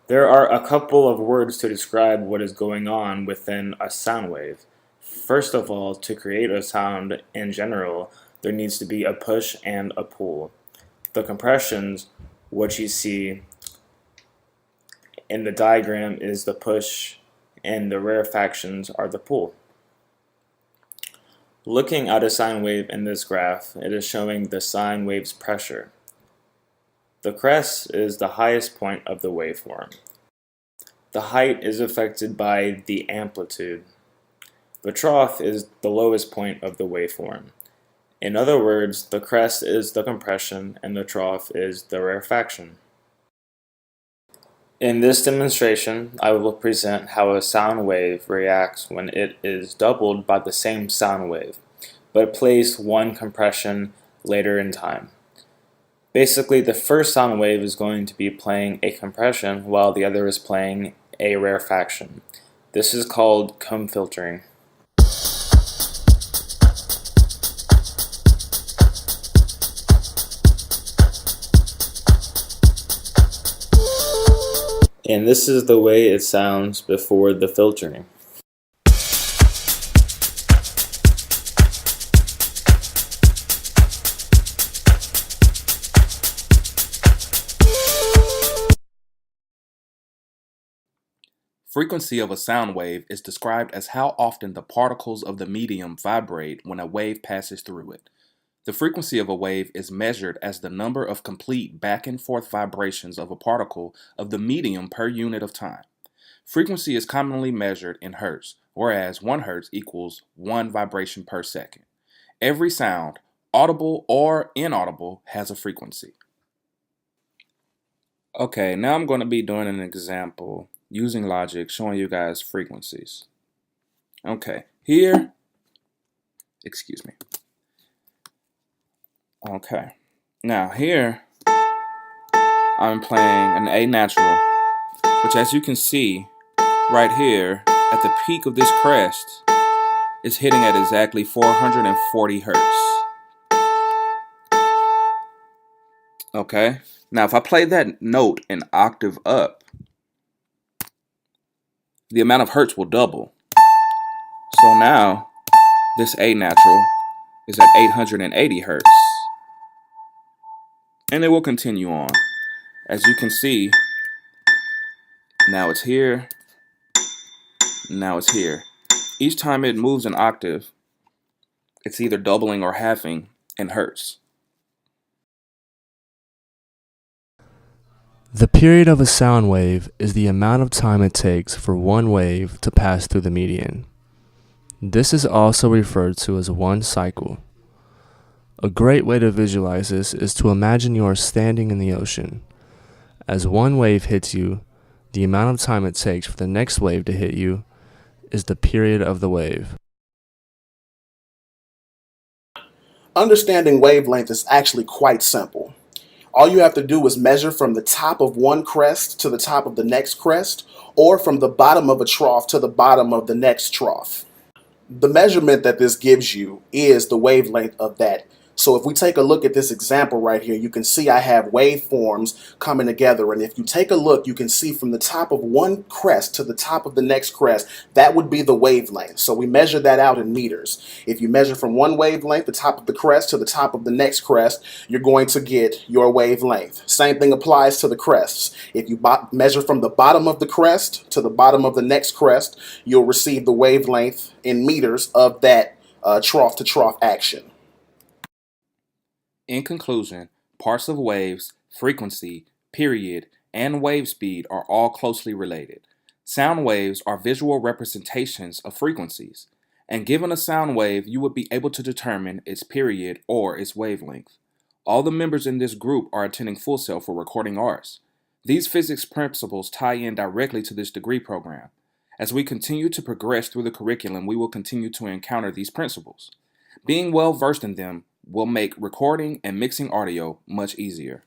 There are a couple of words to describe what is going on within a sound wave. First of all, to create a sound in general, there needs to be a push and a pull. The compressions, what you see in the diagram, is the push, and the rarefactions are the pull. Looking at a sine wave in this graph, it is showing the sine wave's pressure. The crest is the highest point of the waveform. The height is affected by the amplitude. The trough is the lowest point of the waveform. In other words, the crest is the compression and the trough is the rarefaction. In this demonstration, I will present how a sound wave reacts when it is doubled by the same sound wave, but placed one compression later in time. Basically, the first sound wave is going to be playing a compression while the other is playing a rarefaction. This is called comb filtering. And this is the way it sounds before the filtering. Frequency of a sound wave is described as how often the particles of the medium vibrate when a wave passes through it. The frequency of a wave is measured as the number of complete back and forth vibrations of a particle of the medium per unit of time. Frequency is commonly measured in hertz, whereas 1 hertz equals 1 vibration per second. Every sound, audible or inaudible, has a frequency. Okay, now I'm going to be doing an example using logic, showing you guys frequencies. Okay, here, excuse me. Okay, now here, I'm playing an A natural, which as you can see, right here, at the peak of this crest, is hitting at exactly 440 hertz. Okay, now if I play that note an octave up, the amount of hertz will double. So now, this A natural is at 880 hertz. And it will continue on. As you can see, now it's here, now it's here. Each time it moves an octave, it's either doubling or halving in hertz. The period of a sound wave is the amount of time it takes for one wave to pass through the median. This is also referred to as one cycle. A great way to visualize this is to imagine you are standing in the ocean. As one wave hits you, the amount of time it takes for the next wave to hit you is the period of the wave. Understanding wavelength is actually quite simple. All you have to do is measure from the top of one crest to the top of the next crest, or from the bottom of a trough to the bottom of the next trough. The measurement that this gives you is the wavelength of that. So if we take a look at this example right here, you can see I have waveforms coming together. And if you take a look, you can see from the top of one crest to the top of the next crest, that would be the wavelength. So we measure that out in meters. If you measure from one wavelength, the top of the crest to the top of the next crest, you're going to get your wavelength. Same thing applies to the crests. If you measure from the bottom of the crest to the bottom of the next crest, you'll receive the wavelength in meters of that trough to trough action. In conclusion, parts of waves, frequency, period, and wave speed are all closely related. Sound waves are visual representations of frequencies, and given a sound wave, you would be able to determine its period or its wavelength. All the members in this group are attending Full Sail for recording arts. These physics principles tie in directly to this degree program. As we continue to progress through the curriculum, we will continue to encounter these principles. Being well versed in them will make recording and mixing audio much easier.